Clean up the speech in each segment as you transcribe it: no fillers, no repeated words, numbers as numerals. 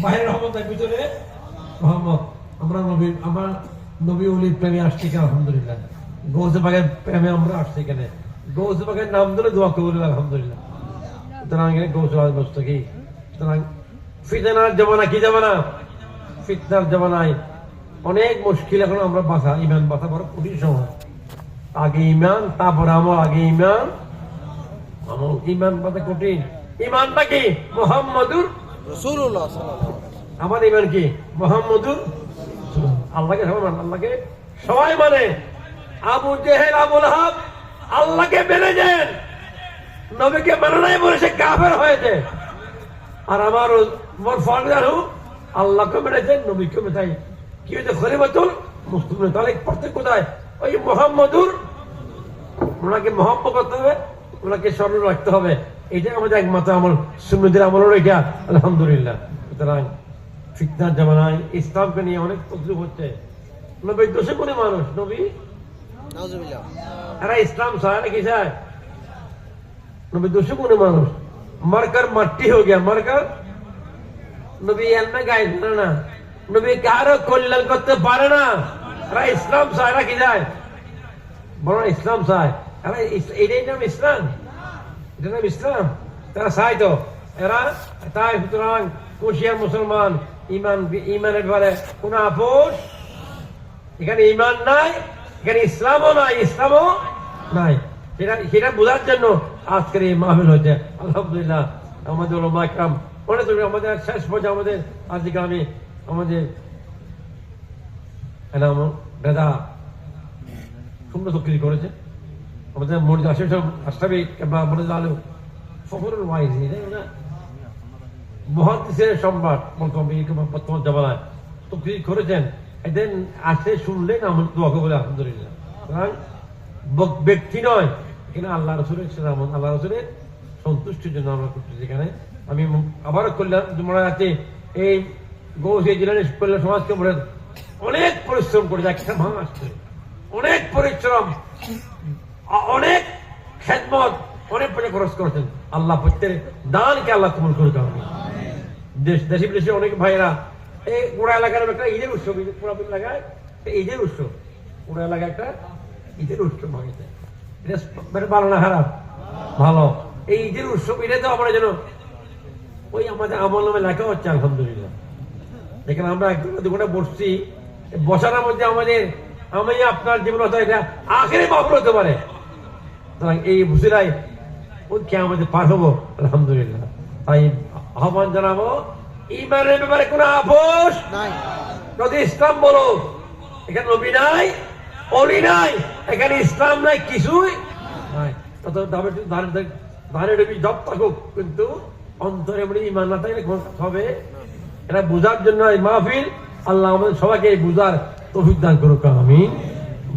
বাহিরের রহমতের ভিতরে রহমত। আমরা নবী, আমার নবী ওলির প্রেমে আসছি কেন? আলহামদুলিল্লাহ। গৌসে পাকের প্রেমে আমরা আসছি কেন? গৌসে পাকের নাম ধরে দোয়া কবুল, আলহামদুলিল্লাহ। সুতরাং গৌসে বস্তু কি? সুতরাং ফিতনার জমানা, কি জমানা? ফিতনার জমানায় অনেক মুশকিল। এখন আমরা বাঁচা, ইমান বাঁচা বড় কঠিন সময়। আগে ইমান, তারপরে আমল। আগে ইমান, আমল। ইমান বাঁচা কঠিন। ইমানটা কি? মুহাম্মাদুর রাসূলুল্লাহ। আমার ইমান কি? মুহাম্মাদুর। আল্লাহকে সবাই মানে, আল্লাহকে সবাই মানে। আবু জেহেল, আবু লাহাব আল্লাহকে মেনেছেন, নবীকে মানে নাই বলে সে কাফের হয়েছে। আর আমার ফরজানু আল্লাহকে মেনেছেন, নবীকে মেটাই। কি হয়েছে? খলিফাতুল মুসলিমিন। তাহলে প্রত্যেক কোথায়? ওই মুহাম্মাদুর। ওনাকে মহব্বত করতে হবে, ওনাকে স্মরণ রাখতে হবে। এটাই আমাদের একমাত্র আমল, সুন্নতের আমল হলো এটা, আলহামদুলিল্লাহ। সুতরাং ফিতনার জামানায় ইসলামকে নিয়ে অনেক তকলিফ হচ্ছে। নবী দোষে কোন মানুষ? নবী এরা ইসলাম চায় না, কি চায়? নবী দোষে কোন মানুষ? মার্কার মাটি হয়ে গিয়া, মার্কার। নবী এমনি গায়ে ধরে না, নবী কারো কল্যাণ করতে পারে না। এরা ইসলাম চায় না, কি চায়? বড় ইসলাম চায়। এরা এটাই নাম ইসলাম, এটা নাম ইসলাম। তারা চায় তো, এরা তাই। সুতরাং কুশিয়ার মুসলমান ইমান, ইমানের ব্যাপারে কোন আপোষ। এখানে ইমান নাই, এখানে ইসলামও নাই, ইসলামও নাই। সেটা বোঝার জন্য আজকের এই মাহফিল হয়েছে, আলহামদুলিল্লাহ। আমাদের ওলামা ইকরাম অনেক, আমাদের শেষ পর্যায়ে আমাদের আজকে আমি আমাদের দাদা সুন্দর তকরির করেছে। আমাদের মনির আশরাফি কিংবা মনির আলু ফখরুল ওয়াইজি, মুহাদ্দিসের সম্রাট বর্তমান জামানায় তকরির করেছেন। এদের আসে শুনলেন আমার দোয়া বলে, আলহামদুলিল্লাহ। ব্যক্তি নয়, এখানে আল্লাহ রসুলের সালাম, আল্লাহ রসুলের সন্তুষ্টির জন্য আমরা করতেছি। এখানে আমি আবারও করলাম, তোমরা আছে এই গৌসে জিলানী কল্যাণ সমাজকে অনেক পরিশ্রম করে যাচ্ছে, আসছে অনেক পরিশ্রম, অনেক খেদমত, অনেক পয়সা খরচ করেছেন। আল্লাহ প্রত্যেক দানকে আল্লাহ কবুল করুক। দেশি বিদেশে অনেক ভাইয়েরা এই পুরা এলাকার একটা ঈদের উৎসব, পুরাপুরি এলাকায় ঈদের উৎসব, পুরা এলাকায় একটা ঈদের উৎসব ভাঙিতে। এটা ভালো না খারাপ? ভালো। এই ঈদের উৎসব এটা তো আমরা যেন ওই আমাদের আমল নামে লেখা হচ্ছে, আলহামদুলিল্লাহ। এখানে আমরা একদম দুঘন্টা বসছি, বসানোর মধ্যে আমাদের আমি আপনার জীবন এটা আখেরে মাহফিল হতে পারে। এই বুঝিরাই ওই কে আমাদের পার হবো, আলহামদুলিল্লাহ। তাই আহ্বান জানাবো, ইমানের ব্যাপারে কোন আপোষ নাই। যদি ইসলাম বলো, এখানে নবী নাই, অলি নাই, এখানে ইসলাম নাই, কিছুই নাই। ধানের ডবি জব থাকুক, কিন্তু অন্তরে ইমান না থাকলে হবে। এটা বুঝার জন্য এই মাহফিল। আল্লাহ আমাদের সবাইকে এই বুঝার তৌফিক দান করুক, আমিন।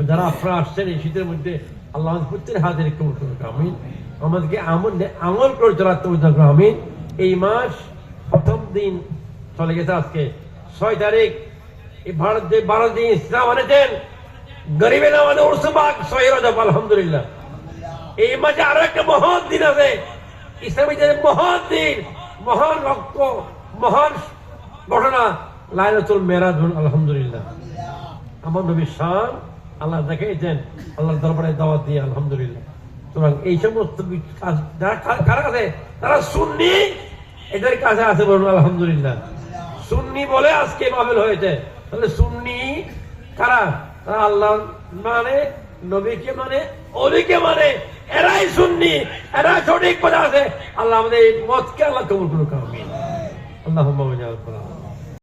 যারা আপনারা আসছেন এই শীতের মধ্যে, আল্লাহ প্রত্যেক হাতের কবুল করুক, আমিন। আমাদেরকে আমল করে চলার তৌফিক দান করুক, আমিন। এই মাস প্রথম দিন চলে গেছে, আজকে 6 তারিখ। এই ভারত যে 12 দিন ইসলাম আনেছেন, গরিবের আমাদের উর্সবাগ 6 রজব, আলহামদুলিল্লাহ। এই মাসে আরো একটা মহান দিন আছে, ইসলামীদের মহান দিন, মহান রক্ত, মহান ঘটনা, লাইলাতুল মেরাজ, আলহামদুলিল্লাহ। আমার নবীর শান আল্লাহ দেখাইছেন, আল্লাহর দরবারে দাওয়াত দিয়ে, আলহামদুলিল্লাহ। সুতরাং এই সমস্ত যারা কারা কাছে, তারা সুন্নি, এদের কাছে আছে, বলুন আলহামদুলিল্লাহ। সুন্নি বলে আজকে মাহফিল হয়েছে। তাহলে সুন্নি কারা? তারা আল্লাহ মানে, নবীকে মানে, অলিকে মানে, এরাই সুন্নি, এরা সঠিক পথে আছে। আল্লাহ আমাদের এই মতকে আল্লাহ কবুল করুক, আমিন। আল্লাহুম্মা ওয়া